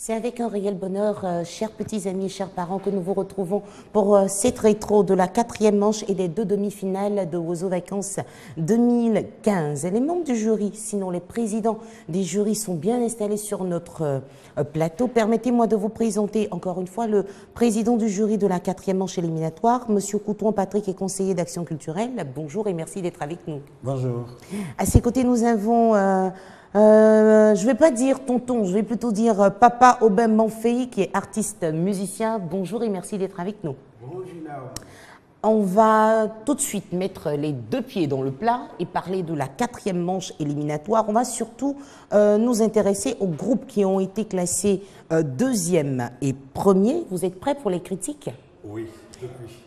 C'est avec un réel bonheur, chers petits amis et chers parents, que nous vous retrouvons pour cette rétro de la 4e manche et des 2 demi-finales de Wozo Vacances 2015. Et les membres du jury, sinon les présidents des jurys, sont bien installés sur notre plateau. Permettez-moi de vous présenter encore une fois le président du jury de la 4e manche éliminatoire, Monsieur Coutouan Patrick, est conseiller d'action culturelle. Bonjour et merci d'être avec nous. Bonjour. À ses côtés, nous avons... je ne vais pas dire tonton, je vais plutôt dire papa Aubin Manfei, qui est artiste musicien. Bonjour et merci d'être avec nous. Bonjour. On va tout de suite mettre les 2 pieds dans le plat et parler de la 4e manche éliminatoire. On va surtout nous intéresser aux groupes qui ont été classés 2e et 1er. Vous êtes prêts pour les critiques? Oui.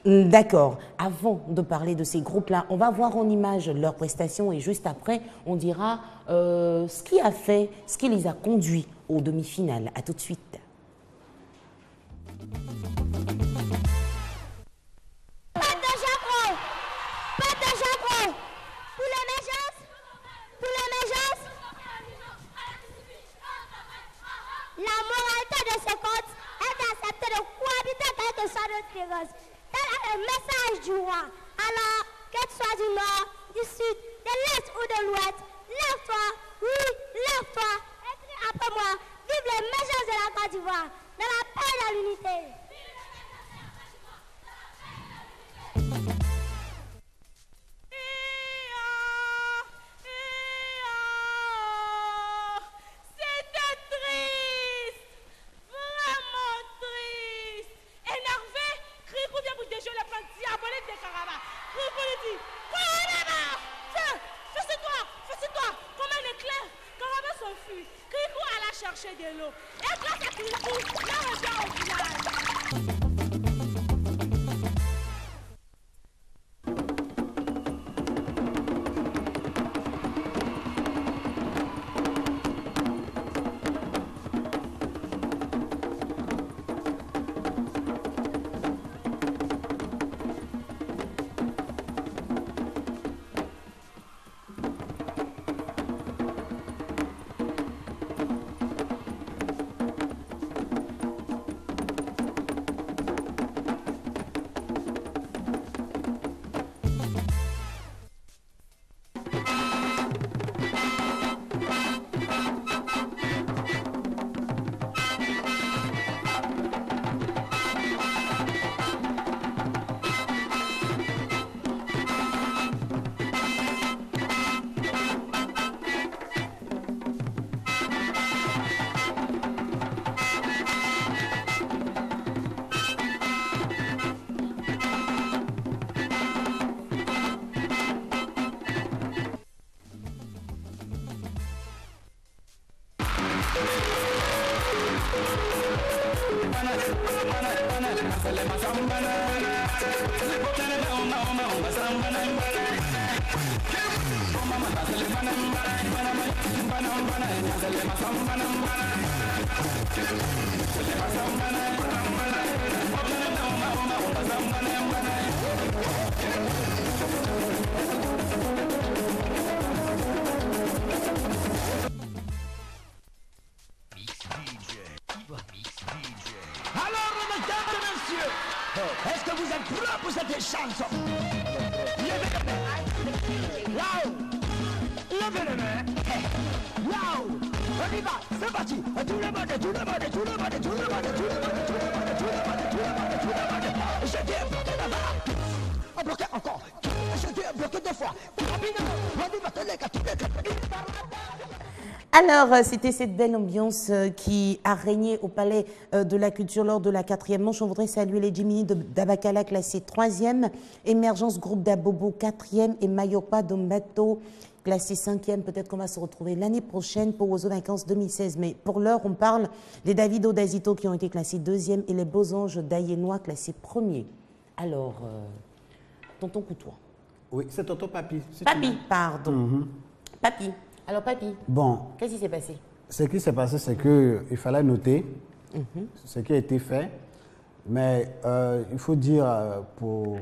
D'accord. Avant de parler de ces groupes-là, on va voir en image leurs prestations et juste après, on dira ce qui a fait, ce qui les a conduits aux demi-finales. À tout de suite. La moralité de ce conte est d'accepter de cohabiter quelle que soit notre différence. Tel est le message du roi. Alors, que tu sois du nord, du sud, de l'est ou de l'ouest, lève-toi, oui, lève-toi, et crie après moi, vive l'émergence de la Côte d'Ivoire, dans la paix et dans l'unité. Chercher de l'eau. Et grâce à Kripou, là on vient au village. Est-ce que vous êtes prêts pour cette chanson? Levez les mains. Waouh! Levez les mains. Waouh! On y va, c'est parti. Tout le monde, tout le monde, tout le monde, tout le monde, tout le monde, tout le monde, tout le monde, tout le monde, tout le monde. Je t'ai bloqué là-bas. On bloqué encore. Je t'ai bloqué 2 fois. On y va, tous les gars, tous les gars. Alors, c'était cette belle ambiance qui a régné au Palais de la Culture lors de la 4e manche. On voudrait saluer les Jiminy d'Abakala classé 3e, Émergence Groupe d'Abobo 4e et Mayopa Dombato classé 5e. Peut-être qu'on va se retrouver l'année prochaine pour Wozo Vacances 2016. Mais pour l'heure, on parle des Davido d'Azito qui ont été classés 2e et les Beaux Anges d'Ayénois classés 1er. Alors, tonton Coutouan. Oui, c'est tonton Papi. Papi, pardon. Papi. Alors, Papi, bon, qu'est-ce qui s'est passé? Ce qui s'est passé, c'est qu'il fallait noter ce qui a été fait, mais il faut dire,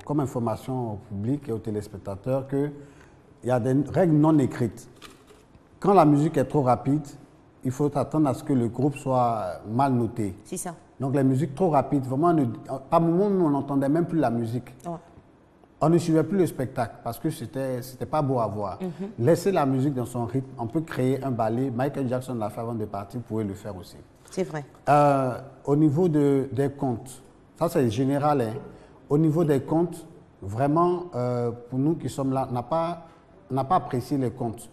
comme information au public et aux téléspectateurs, qu'il y a des règles non écrites. Quand la musique est trop rapide, il faut attendre à ce que le groupe soit mal noté. C'est ça. Donc les musiques trop rapides, vraiment, par moments, on n'entendait même plus la musique. Ouais. On ne suivait plus le spectacle parce que c'était pas beau à voir. Laissez la musique dans son rythme, on peut créer un ballet. Michael Jackson l'a fait avant de partir, vous pouvez le faire aussi. C'est vrai. Au niveau des contes, ça c'est général, hein. Au niveau des contes, vraiment, pour nous qui sommes là, on n'a pas apprécié les contes.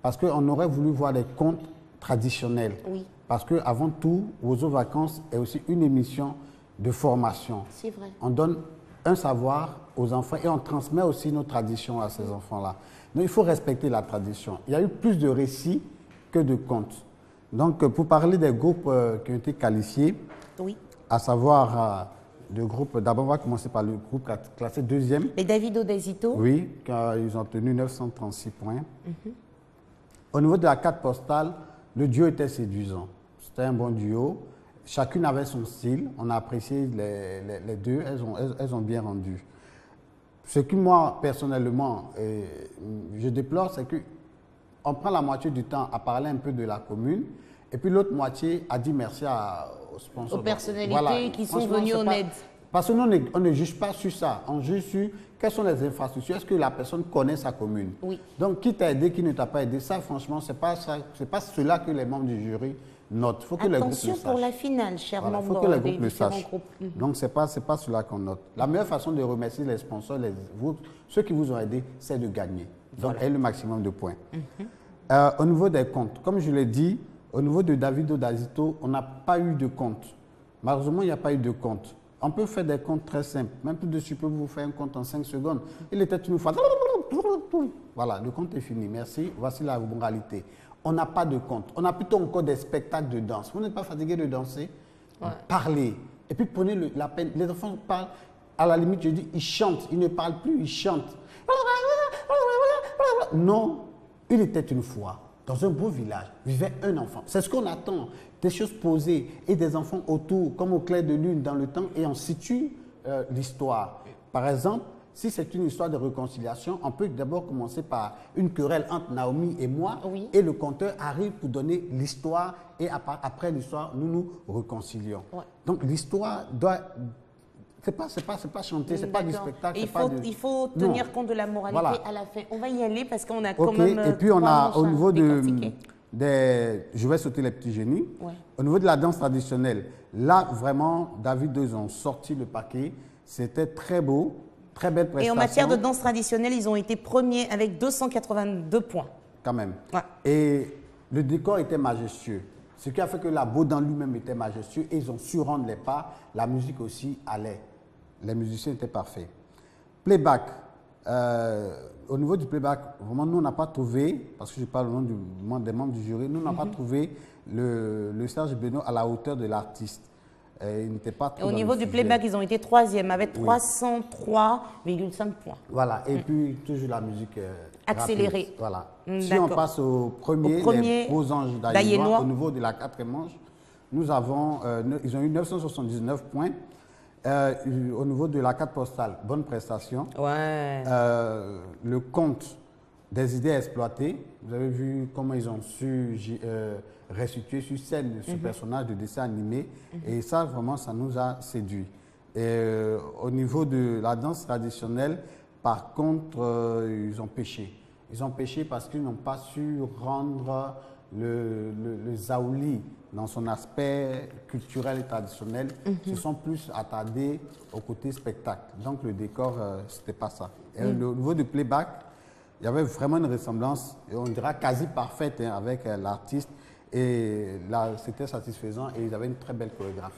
Parce qu'on aurait voulu voir des contes traditionnels. Oui. Parce qu'avant tout, Oiseaux Vacances est aussi une émission de formation. C'est vrai. On donne un savoir aux enfants et on transmet aussi nos traditions à ces enfants-là. Donc il faut respecter la tradition. Il y a eu plus de récits que de contes. Donc pour parler des groupes qui ont été qualifiés, Oui. à savoir le groupe, d'abord on va commencer par le groupe classé deuxième. Les David Odezito. Oui, car ils ont obtenu 936 points. Au niveau de la carte postale, le duo était séduisant. C'était un bon duo. Chacune avait son style. On a apprécié les deux. Elles ont bien rendu. Ce qui, moi, personnellement, je déplore, c'est qu'on prend la moitié du temps à parler un peu de la commune et puis l'autre moitié à dire merci aux sponsors. Aux personnalités qui sont venues en aide. Parce que nous, on ne juge pas sur ça. On juge sur quelles sont les infrastructures. Est-ce que la personne connaît sa commune? Oui. Donc, qui t'a aidé, qui ne t'a pas aidé, ça, franchement, ce n'est pas cela que les membres du jury notent. Il faut que les groupes le sachent. Attention pour la finale, chers Voilà, membres faut que les des groupes le différents sachent. groupes. Donc, ce n'est pas cela qu'on note. La meilleure façon de remercier les sponsors, ceux qui vous ont aidé, c'est de gagner. Donc, ayez le maximum de points. Au niveau des comptes, comme je l'ai dit, au niveau de David Odezito, on n'a pas eu de compte. Malheureusement, il n'y a pas eu de compte. On peut faire des comptes très simples. Même tout de suite, je peux vous faire un compte en 5 secondes. Il était une fois. Voilà, le compte est fini. Merci. Voici la moralité. On n'a pas de compte. On a plutôt encore des spectacles de danse. Vous n'êtes pas fatigué de danser? Ouais. Parlez. Et puis prenez la peine. Les enfants parlent. À la limite, je dis, ils chantent. Ils ne parlent plus, ils chantent. Non, il était une fois, dans un beau village, vivait un enfant. C'est ce qu'on attend. Des choses posées et des enfants autour, comme au clair de lune dans le temps, et on situe l'histoire. Par exemple, si c'est une histoire de réconciliation, on peut d'abord commencer par une querelle entre Naomi et moi, Oui. et le conteur arrive pour donner l'histoire, et après l'histoire, nous nous réconcilions. Ouais. Donc l'histoire doit... C'est pas chanter, c'est pas du D'accord. spectacle. Et c'est pas il faut tenir Non. compte de la moralité Voilà. à la fin. On va y aller parce qu'on a quand Ok, même. et puis on 3 a manches au à niveau décortiquer. je vais sauter les petits génies. Ouais. Au niveau de la danse traditionnelle, là vraiment, David II ont sorti le paquet. C'était très beau, très belle Et prestation. en matière de danse traditionnelle, ils ont été premiers avec 282 points. Quand même. Ouais. Et le décor était majestueux. Ce qui a fait que la Baudin lui-même était majestueux et ils ont su rendre les pas. La musique aussi allait. Les musiciens étaient parfaits. Playback. Au niveau du playback, vraiment, nous, on n'a pas trouvé, parce que je parle au nom des membres du jury, nous, on n'a pas trouvé le Serge Benoît à la hauteur de l'artiste. Il n'était pas trop Et au dans niveau le du sujet. playback, ils ont été troisième avec Oui. 303,5 points. Voilà, et puis toujours la musique Accélérée. rapide. Voilà. Si D'accord. on passe au premier, les Beaux Anges d'Aïnois, d'Aïnois. au niveau de la quatrième manche, nous avons, ils ont eu 979 points. Au niveau de la carte postale, bonne prestation. Ouais. Le compte des idées exploitées, vous avez vu comment ils ont su restituer sur scène ce personnage de dessin animé. Et ça, vraiment, ça nous a séduit. Et au niveau de la danse traditionnelle, par contre, ils ont péché. Ils ont péché parce qu'ils n'ont pas su rendre le zaouli dans son aspect culturel et traditionnel. Se sont plus attardés au côté spectacle. Donc le décor, c'était pas ça. Et au niveau du playback, il y avait vraiment une ressemblance, et on dira quasi parfaite hein, avec l'artiste. Et là, c'était satisfaisant et ils avaient une très belle chorégraphie.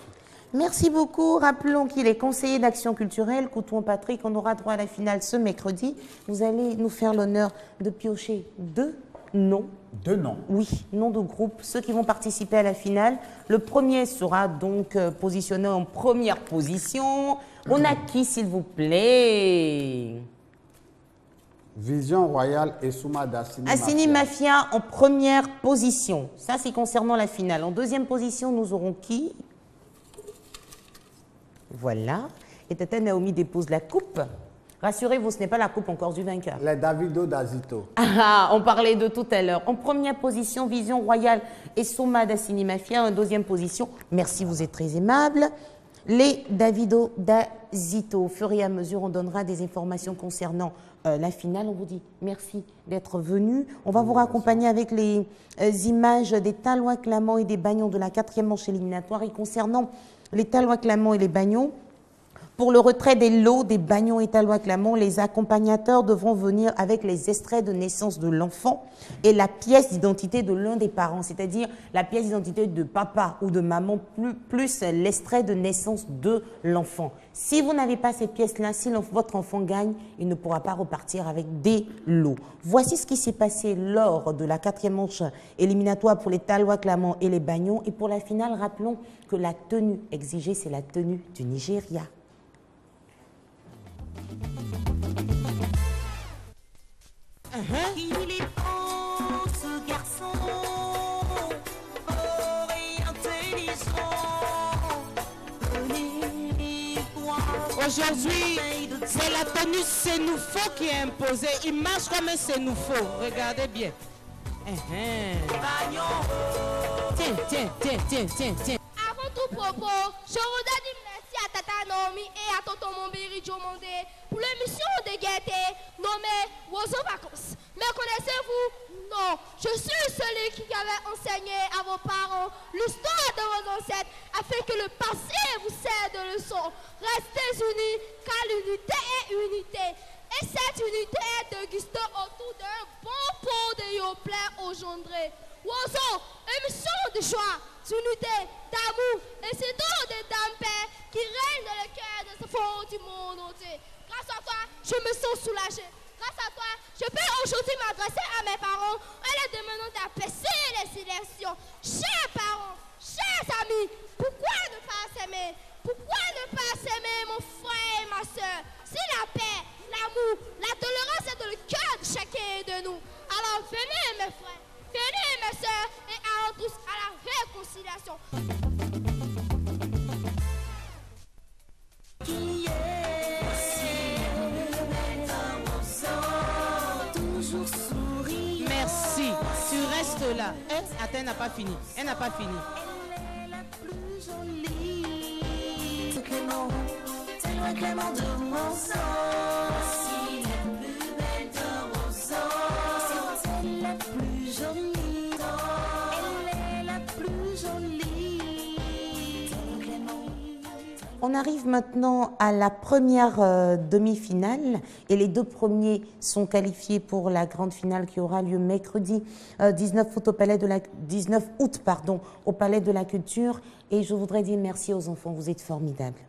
Merci beaucoup. Rappelons qu'il est conseiller d'action culturelle. Coutouan Patrick, on aura droit à la finale ce mercredi. Vous allez nous faire l'honneur de piocher 2 noms. 2 noms. Oui, noms de groupe, ceux qui vont participer à la finale. Le premier sera donc positionné en première position. On a qui, s'il vous plaît? Vision Royale et Souma d'Assini Assini Mafia en première position. Ça, c'est concernant la finale. En deuxième position, nous aurons qui? Voilà. Et Tata Naomi dépose la coupe. Rassurez-vous, ce n'est pas la coupe encore du vainqueur. Les Davido d'Azito. Ah, on parlait de tout à l'heure. En première position, Vision Royale et Soma d'Assini Mafia. En deuxième position, merci, vous êtes très aimable, les Davido d'Azito. Au fur et à mesure, on donnera des informations concernant la finale. On vous dit merci d'être venu. On va vous raccompagner avec les images des Talois Clamant et des Bagnons de la 4e manche éliminatoire. Et concernant les Talois Clamant et les Bagnons, pour le retrait des lots des Bagnons et Talois Clamant, les accompagnateurs devront venir avec les extraits de naissance de l'enfant et la pièce d'identité de l'un des parents, c'est-à-dire la pièce d'identité de papa ou de maman plus l'extrait de naissance de l'enfant. Si vous n'avez pas cette pièce-là, si votre enfant gagne, il ne pourra pas repartir avec des lots. Voici ce qui s'est passé lors de la 4e manche éliminatoire pour les Talois Clamant et les Bagnons. Et pour la finale, rappelons que la tenue exigée, c'est la tenue du Nigeria. Il est beau ce garçon, fort et intelligent. Aujourd'hui, c'est la tenue Sénoufo qui est imposée. Il marche comme un Sénoufo. Regardez bien. Tiens. Avant tout propos, je voudrais dire merci à Tata Naomi et à Tonton Mombiri Diomondé pour l'émission de gaieté nommée Wozo Vacances. Mais connaissez-vous? Non, je suis celui qui avait enseigné à vos parents l'histoire de vos ancêtres afin que le passé vous serve de leçon. Restez unis car l'unité est unité. Et cette unité est dégustée autour d'un bon pot de yoplait engendré. Wozo, émission de joie, d'unité, d'amour et c'est donc des dames pères qui règnent dans le cœur de ce fond du monde entier. Grâce à toi, je me sens soulagée. Grâce à toi, je peux aujourd'hui m'adresser à mes parents en leur demandant d'apaiser les sélections. Chers parents, chers amis, pourquoi ne pas s'aimer? Pourquoi ne pas s'aimer, mon frère et ma soeur? Si la paix, l'amour, la tolérance est dans le cœur de chacun de nous, alors venez mes frères, venez mes soeurs et allons tous à la réconciliation. Merci. Tu restes là. Attends, elle n'a pas fini. Elle n'a pas fini. Elle est la plus jolie. Clément de mon sang. Si la plus belle de mon sang. C'est la plus jolie. Elle est la plus jolie. On arrive maintenant à la première demi-finale et les deux premiers sont qualifiés pour la grande finale qui aura lieu mercredi 19 août au Palais de la Culture. Et je voudrais dire merci aux enfants, vous êtes formidables.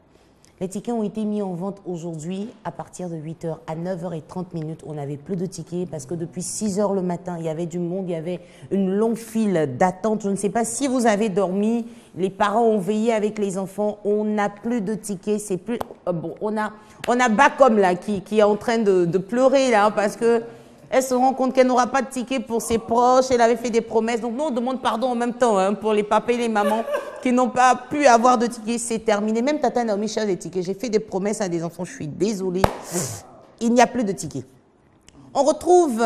Les tickets ont été mis en vente aujourd'hui à partir de 8h. À 9h30, on n'avait plus de tickets parce que depuis 6h le matin, il y avait du monde, il y avait une longue file d'attente. Je ne sais pas si vous avez dormi, les parents ont veillé avec les enfants, on n'a plus de tickets. C'est plus bon, on a Bacom là qui est en train de pleurer là parce que elle se rend compte qu'elle n'aura pas de ticket pour ses proches. Elle avait fait des promesses. Donc nous, on demande pardon en même temps pour les papas et les mamans qui n'ont pas pu avoir de tickets. C'est terminé. Même Tata Naomi cherche des tickets. J'ai fait des promesses à des enfants. Je suis désolée. Il n'y a plus de tickets. On retrouve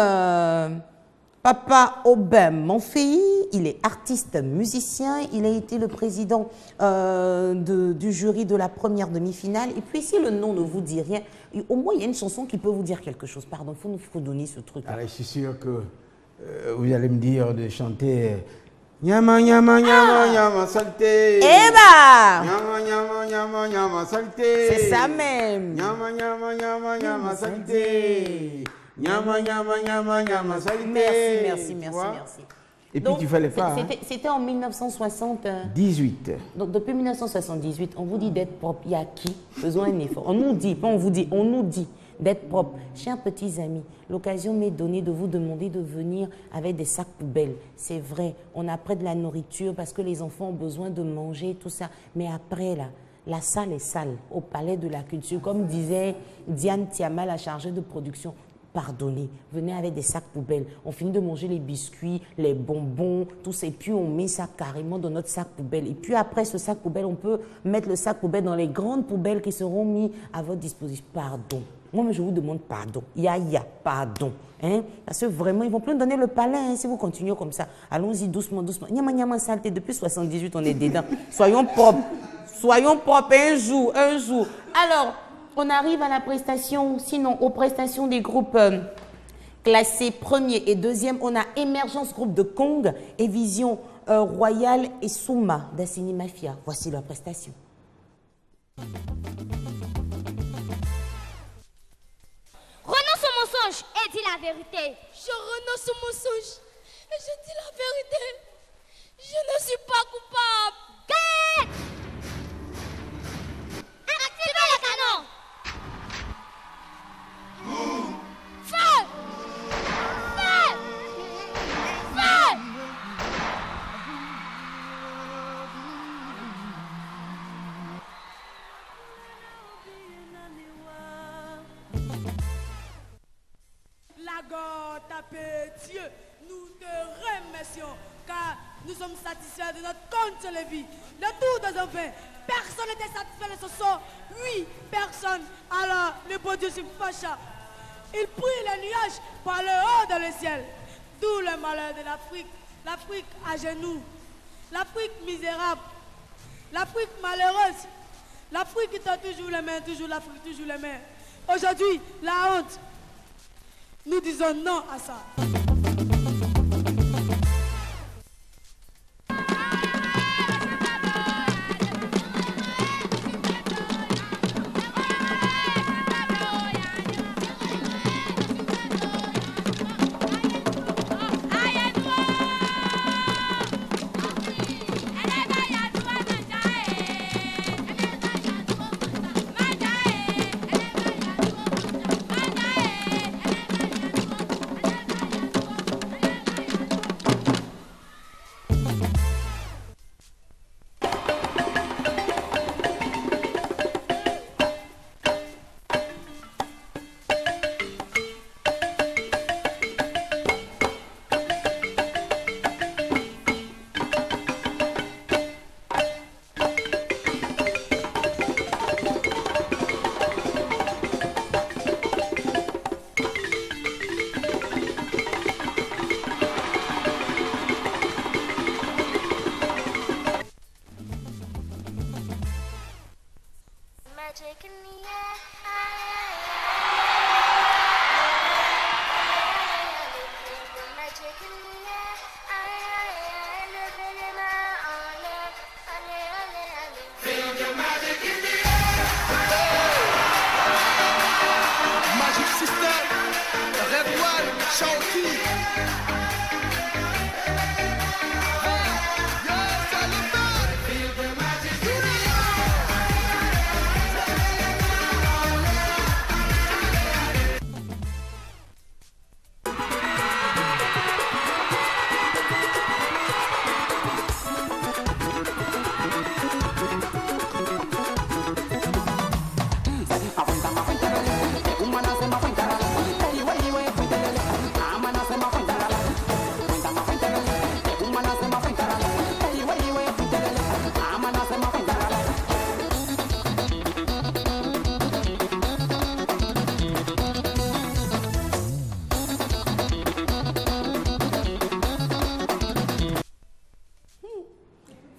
Papa Aubin Monfey. Il est artiste musicien. Il a été le président du jury de la première demi-finale. Et puis si le nom ne vous dit rien, au moins il y a une chanson qui peut vous dire quelque chose. Pardon, il faut nous redonner ce truc. Alors, je suis sûr que vous allez me dire de chanter Nyama nyama nyama nyama saleté. Eh bah Nyama nyama nyama nyama saleté. C'est ça même. Nyama nyama nyama nyama saleté. Nyama nyama nyama nyama saleté. Merci. Et Donc, puis tu fallait pas. C'était en 1970. 18. Donc depuis 1978, on vous dit d'être propre. Il y a qui? Faisons un effort. On nous dit, pas on vous dit, on nous dit d'être propre. Chers petits amis, l'occasion m'est donnée de vous demander de venir avec des sacs poubelles. C'est vrai, on a près de la nourriture parce que les enfants ont besoin de manger, tout ça. Mais après, là, la salle est sale au Palais de la Culture. Comme disait Diane Tiama, la chargée de production. Pardonnez, venez avec des sacs poubelles. On finit de manger les biscuits, les bonbons, tout ça. Et puis on met ça carrément dans notre sac poubelle. Et puis après ce sac poubelle, on peut mettre le sac poubelle dans les grandes poubelles qui seront mises à votre disposition. Pardon. Moi, je vous demande pardon. Yaya, pardon. Hein? Parce que vraiment, ils vont plus nous donner le palais hein, si vous continuez comme ça. Allons-y doucement, doucement. Nyama, nyama, saleté. Depuis 78, on est dedans. Soyons propres. Soyons propres un jour, un jour. Alors, on arrive à la prestation, sinon aux prestations des groupes classés premier et deuxième. On a Émergence Groupe de Kong et Vision Royale et Souma d'Assini Mafia. Voici leur prestation. Renonce au mensonge et dis la vérité. Je renonce au mensonge et je dis la vérité. Je ne suis pas coupable. Gat! Activez les canons. Feu! Feu! Feu! La God tapé Dieu, nous te remercions car nous sommes satisfaits de notre compte sur les vies. De tous nos enfants, personne n'était satisfait de ce sort. 8 personnes. Alors le bon Dieu se fâcha. Il prit les nuages par le haut dans le ciel. D'où le malheur de l'Afrique. L'Afrique à genoux. L'Afrique misérable. L'Afrique malheureuse. L'Afrique qui t'a toujours les mains, toujours l'Afrique, toujours les mains. Aujourd'hui, la honte. Nous disons non à ça. Magic in the air. Magic in the air. Living in my honor. Feel the magic in the air. Magic System, Red One, Shawty.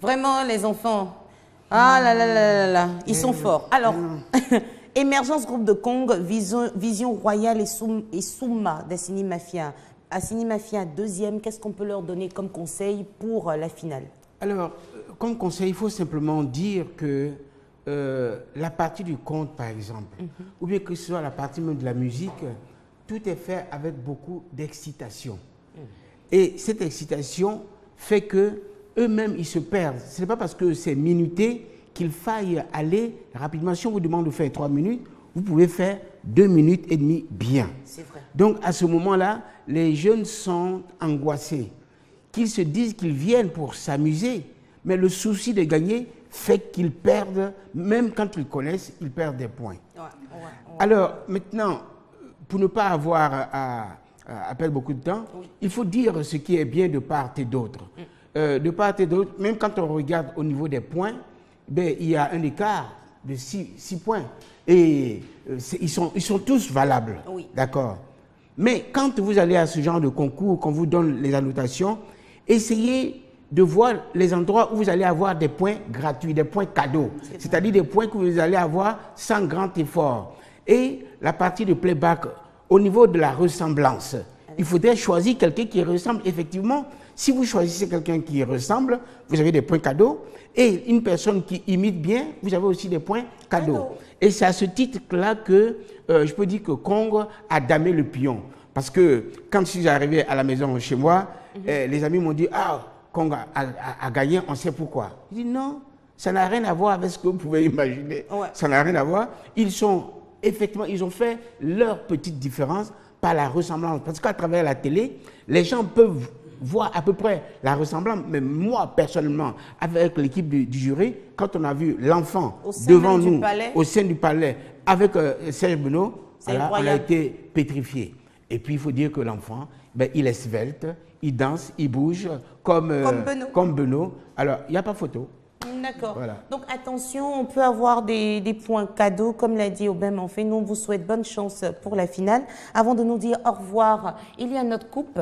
Vraiment, les enfants, ah là là là là là, ils sont forts. Alors, Émergence Groupe de Kong, Vision Royale et Souma d'Assini Mafia. Assini Mafia, deuxième, qu'est-ce qu'on peut leur donner comme conseil pour la finale? Alors, comme conseil, il faut simplement dire que la partie du conte, par exemple, ou bien que ce soit la partie même de la musique, tout est fait avec beaucoup d'excitation. Et cette excitation fait que eux-mêmes, ils se perdent. Ce n'est pas parce que c'est minuté qu'il faille aller rapidement. Si on vous demande de faire 3 minutes, vous pouvez faire 2 minutes et demie bien. C'est vrai. Donc, à ce moment-là, les jeunes sont angoissés. Qu'ils se disent qu'ils viennent pour s'amuser, mais le souci de gagner fait qu'ils perdent, même quand ils connaissent, ils perdent des points. Alors, maintenant, pour ne pas avoir à perdre beaucoup de temps, il faut dire ce qui est bien de part et d'autre. De part et d'autre, même quand on regarde au niveau des points, ben, il y a un écart de 6 points. Et ils sont tous valables. Oui. D'accord. Mais quand vous allez à ce genre de concours, qu'on vous donne les annotations, essayez de voir les endroits où vous allez avoir des points gratuits, des points cadeaux. C'est-à-dire des points que vous allez avoir sans grand effort. Et la partie de playback, au niveau de la ressemblance, il faudrait choisir quelqu'un qui ressemble effectivement. Si vous choisissez quelqu'un qui ressemble, vous avez des points cadeaux. Et une personne qui imite bien, vous avez aussi des points cadeaux. Et c'est à ce titre-là que je peux dire que Kong a damé le pion. Parce que quand je suis arrivé à la maison chez moi, les amis m'ont dit « Ah, Kong a gagné, on sait pourquoi. » Je dis « Non, ça n'a rien à voir avec ce que vous pouvez imaginer. Ouais. Ça n'a rien à voir. Effectivement, ils ont fait leur petite différence par la ressemblance. Parce qu'à travers la télé, les gens peuvent voir à peu près la ressemblance. Mais moi, personnellement, avec l'équipe du jury, quand on a vu l'enfant devant nous, au sein du palais, avec Serge Benoît, on a été pétrifiés. Et puis, il faut dire que l'enfant, il est svelte, il danse, il bouge comme Benoît. Alors, il n'y a pas photo. D'accord. Voilà. Donc, attention, on peut avoir des points cadeaux, comme l'a dit Aubin Manfait. Nous, on vous souhaite bonne chance pour la finale. Avant de nous dire au revoir, il y a notre coupe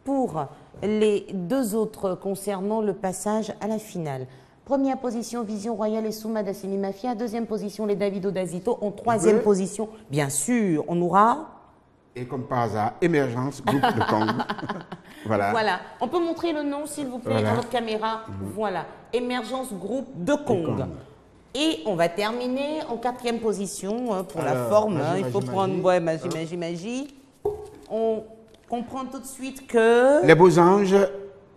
pour les 2 autres concernant le passage à la finale. Première position, Vision Royale et Souma d'Assimi Mafia. 2e position, les Davido d'Azito. En 3e position, bien sûr, on aura... Et comme par hasard, Émergence, groupe de Kong. Voilà. Voilà. On peut montrer le nom, s'il vous plaît, à notre caméra. Voilà. Émergence, groupe de Kong. Et on va terminer en 4e position pour la forme. Il faut prendre magie. On comprend tout de suite que... Les Beaux Anges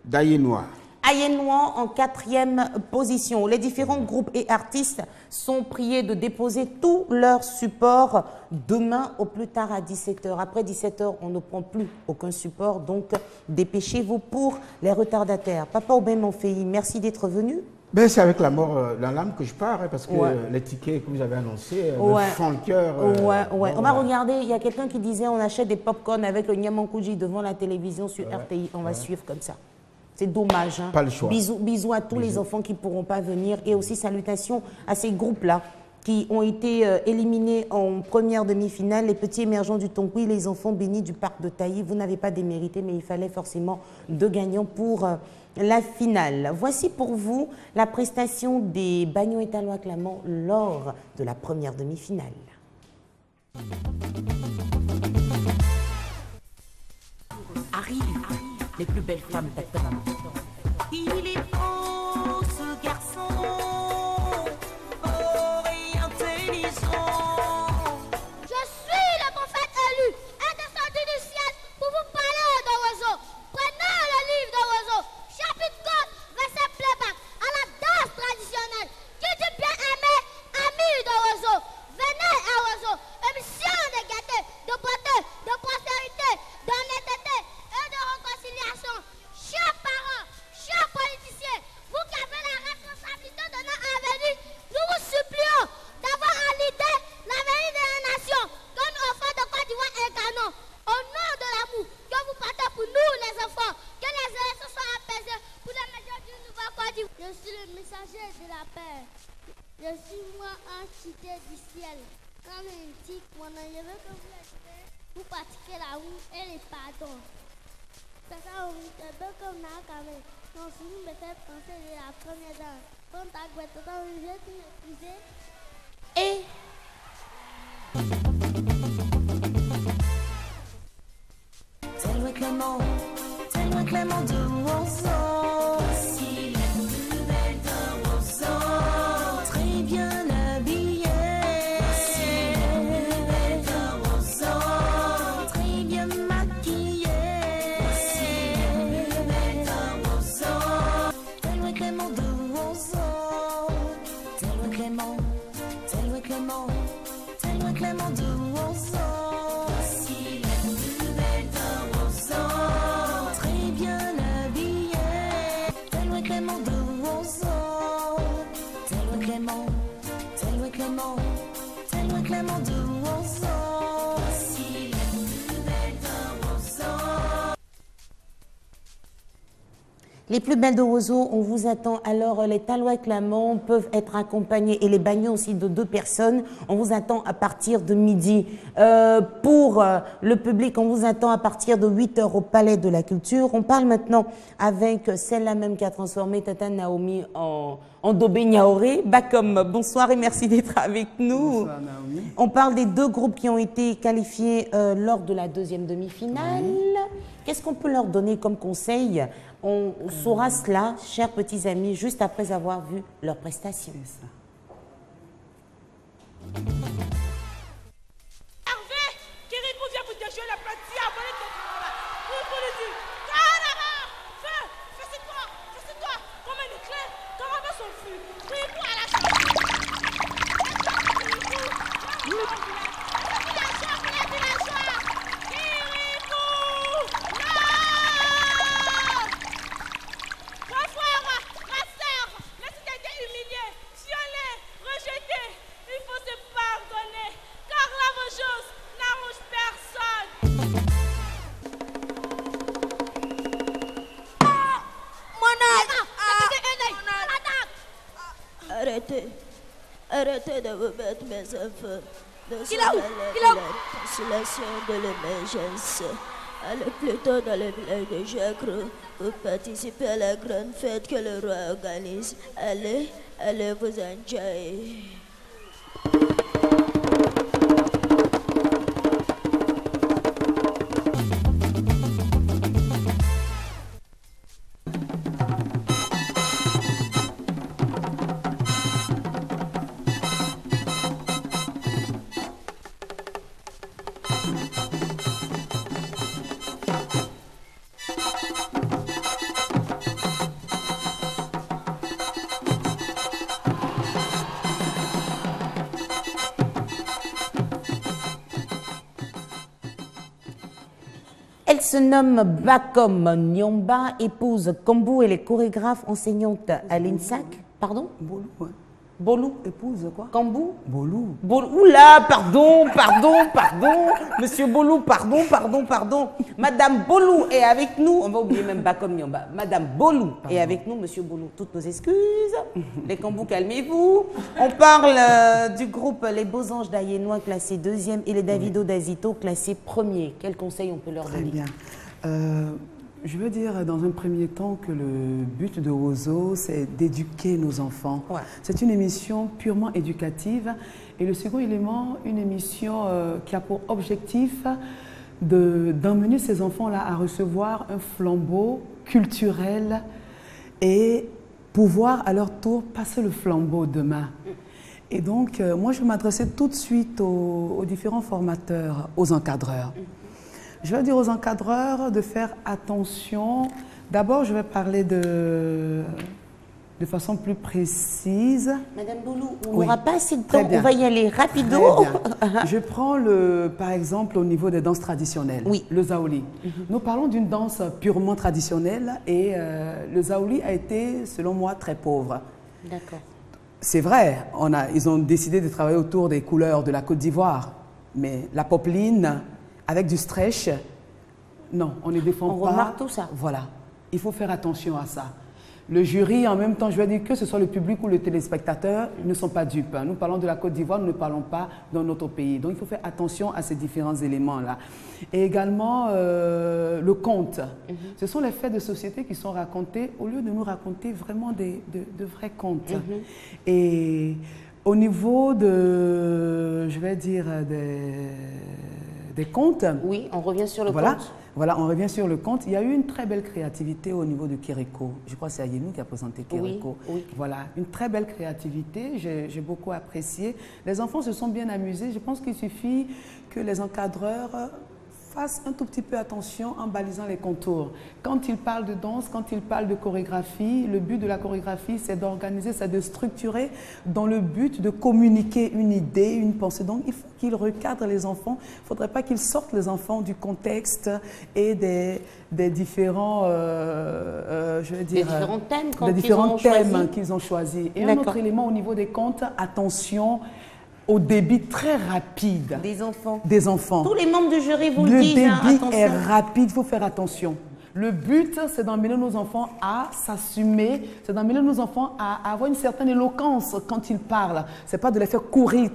d'Ayenois. Ayenois en 4e position. Les différents groupes et artistes sont priés de déposer tous leurs supports demain au plus tard à 17h. Après 17h, on ne prend plus aucun support, donc dépêchez-vous pour les retardataires. Papa Aubin Manfait, merci d'être venu. C'est avec la mort dans l'âme que je pars, parce que les tickets que vous avez annoncés me font le cœur. On va regarder, il y a quelqu'un qui disait on achète des pop-corn avec le Nyamankuji devant la télévision sur RTI. On va suivre comme ça. C'est dommage. Hein. Pas le choix. Bisous à tous les enfants qui ne pourront pas venir et aussi salutations à ces groupes-là qui ont été éliminés en première demi-finale. Les petits émergents du Tonkoui, les enfants bénis du parc de Taï. Vous n'avez pas démérité, mais il fallait forcément 2 gagnants pour la finale. Voici pour vous la prestation des Bagno et Talois Clamant lors de la première demi-finale. Arrive, les plus belles femmes t'attendent. Il est beau ce garçon, fort et intelligent. Je suis le prophète élu, descendu du ciel pour vous parler d'oiseaux. Prenez le livre d'oiseaux, chapitre 4, verset playback, à la danse traditionnelle. Qui dit bien aimer, ami d'oiseaux. Venez à oiseaux, émission de gaieté, de beauté, de prospérité, d'honnêteté et de réconciliation. Chers parents, chers politiciens, vous qui avez la responsabilité de notre avenir, nous vous supplions d'avoir en l'idée l'avenir de la nation, comme enfants de Côte d'Ivoire et Ghana. Au nom de l'amour que vous portez pour nous les enfants, que les élections soient apaisées pour la majorité du nouveau Côte d'Ivoire. Je suis le messager de la paix. Je suis moi en cité du ciel. Quand un tic, mon je veux que vous laissez, vous pratiquez la roue et les pardons. C'est ça, on est bien comme là quand même. Donc, si vous me faites penser de la première dame, quand t'as goué, tout ça, je vais tout épuiser. Et... Tellement Clément de Rousseau. Si la plus belle de Rousseau, très bien habillée. Si la plus belle de Rousseau, très bien maquillée. Si la plus belle de Rousseau, tellement Clément de Rousseau. Tellement Clément de Rousseau. Si la plus belle de Rousseau, très bien habillée. Les plus belles de Roseau, on vous attend. Alors, les Talois clamants peuvent être accompagnés et les bagnons aussi de 2 personnes. On vous attend à partir de midi. Pour le public, on vous attend à partir de 8 h au Palais de la Culture. On parle maintenant avec celle-là même qui a transformé Tata Naomi en Dobé Niaoré. Bakom, bonsoir et merci d'être avec nous. Bonsoir Naomi. On parle des 2 groupes qui ont été qualifiés lors de la 2e demi-finale. Qu'est-ce qu'on peut leur donner comme conseil? On saura cela, chers petits amis, juste après avoir vu leurs prestations. C'est ça. Hervé, Kirikou vient pour déjouer la partie à voler ton travail. Pour lui dire, Kanara, fais toi, comme un éclair, Kanara son feu. Kirikou à la Arrêtez de vous mettre mes enfants dans la consolation de l'émergence. Allez plutôt dans le village de Jacques pour participer à la grande fête que le roi organise. Allez vous enjoyer. Elle se nomme Bakom Nyomba, épouse Kambou, elle est chorégraphe, enseignante à l'INSAC. Pardon? Bolou, ouais. Bolou? Épouse quoi? Kambou? Bolou. Oula, pardon. Monsieur Bolou, pardon. Madame Bolou est avec nous. On va oublier même Bakom Nyomba. Madame Bolou est avec nous. Monsieur Bolou, toutes nos excuses. Les Kambou, calmez-vous. On parle du groupe Les Beaux Anges d'Ayénois, classé 2e, et les Davido d'Azito, classé 1er. Quel conseil on peut leur donner? Très bien. Je veux dire dans un premier temps que le but de Roseau, c'est d'éduquer nos enfants. Ouais. C'est une émission purement éducative. Et le second élément, une émission qui a pour objectif d'emmener ces enfants-là à recevoir un flambeau culturel et pouvoir à leur tour passer le flambeau demain. Et donc, moi, je vais m'adresser tout de suite aux différents formateurs, aux encadreurs. Je vais dire aux encadreurs de faire attention. D'abord, je vais parler de façon plus précise. Madame Boulou, on Oui. n'aura pas assez de Très temps, bien. on va y aller rapido. Très bien. Je prends par exemple au niveau des danses traditionnelles, Oui. le zaouli. Nous parlons d'une danse purement traditionnelle et le zaouli a été, selon moi, très pauvre. D'accord. C'est vrai, ils ont décidé de travailler autour des couleurs de la Côte d'Ivoire, mais la popeline avec du stretch, non, on ne défend On pas. remarque tout ça. Voilà, il faut faire attention à ça. Le jury, en même temps, je vais dire que ce soit le public ou le téléspectateur, ils ne sont pas dupes. Nous parlons de la Côte d'Ivoire, nous ne parlons pas dans notre pays. Donc, il faut faire attention à ces différents éléments-là. Et également, le conte. Ce sont les faits de société qui sont racontés, au lieu de nous raconter vraiment de vrais contes. Et au niveau je vais dire, des contes. Oui, on revient sur le Voilà. compte. Voilà, on revient sur le conte. Il y a eu une très belle créativité au niveau de Kériko. Je crois que c'est Ayénou qui a présenté Kériko. Oui. Voilà, une très belle créativité. J'ai beaucoup apprécié. Les enfants se sont bien amusés. Je pense qu'il suffit que les encadreurs fassent un tout petit peu attention en balisant les contours. Quand ils parlent de danse, quand ils parlent de chorégraphie, le but de la chorégraphie, c'est d'organiser, c'est de structurer dans le but de communiquer une idée, une pensée. Donc, il faut qu'ils recadrent les enfants. Il ne faudrait pas qu'ils sortent les enfants du contexte et des différents, je veux dire, Des différents thèmes des différents thèmes choisis. qu'ils ont choisis. Et un autre élément au niveau des contes, attention au débit très rapide Des enfants. des enfants. Tous les membres du jury vous Le le disent. débit hein, attention. est rapide, il faut faire attention. Le but, c'est d'emmener nos enfants à s'assumer, c'est d'emmener nos enfants à avoir une certaine éloquence quand ils parlent. C'est pas de les faire courir.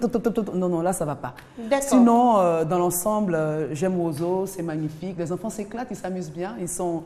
Non, non, là, ça va pas. Sinon, dans l'ensemble, j'aime Ozo, c'est magnifique. Les enfants s'éclatent, ils s'amusent bien, ils sont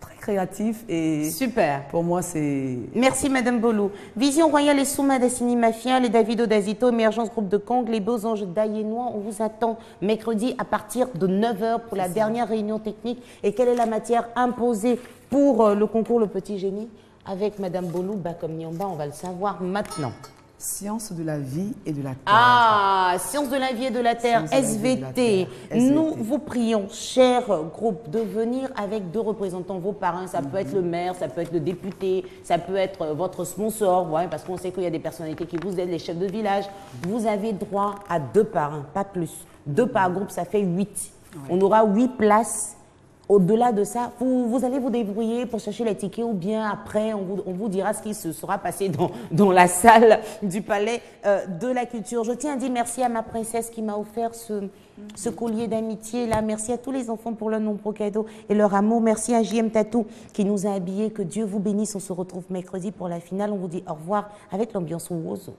très créatifs et super. Pour moi, c'est... Merci Madame Bolou. Vision Royale et Souma d'Assini Mafia, les Davido d'Azito, Émergence Groupe de Kong, les Beaux Anges d'Ayénois. On vous attend mercredi à partir de 9h pour la dernière réunion technique. Et quelle est la matière imposée pour le concours Le Petit Génie? Avec Madame Bolou, Bakom Nyamba, on va le savoir maintenant. Sciences de la vie et de la terre. Ah, Sciences de la vie et de la terre, SVT. Nous vous prions, cher groupe, de venir avec 2 représentants, vos parrains. Ça peut être le maire, ça peut être le député, ça peut être votre sponsor, ouais, parce qu'on sait qu'il y a des personnalités qui vous aident, les chefs de village. Vous avez droit à 2 parrains, pas plus. 2 par groupe, ça fait 8. Ouais. On aura 8 places. Au-delà de ça, vous allez vous débrouiller pour chercher les tickets ou bien après, on vous dira ce qui se sera passé dans la salle du Palais de la Culture. Je tiens à dire merci à ma princesse qui m'a offert ce collier d'amitié là. Merci à tous les enfants pour leurs nombreux cadeaux et leur amour. Merci à JM Tatou qui nous a habillés. Que Dieu vous bénisse. On se retrouve mercredi pour la finale. On vous dit au revoir avec l'ambiance Wozo.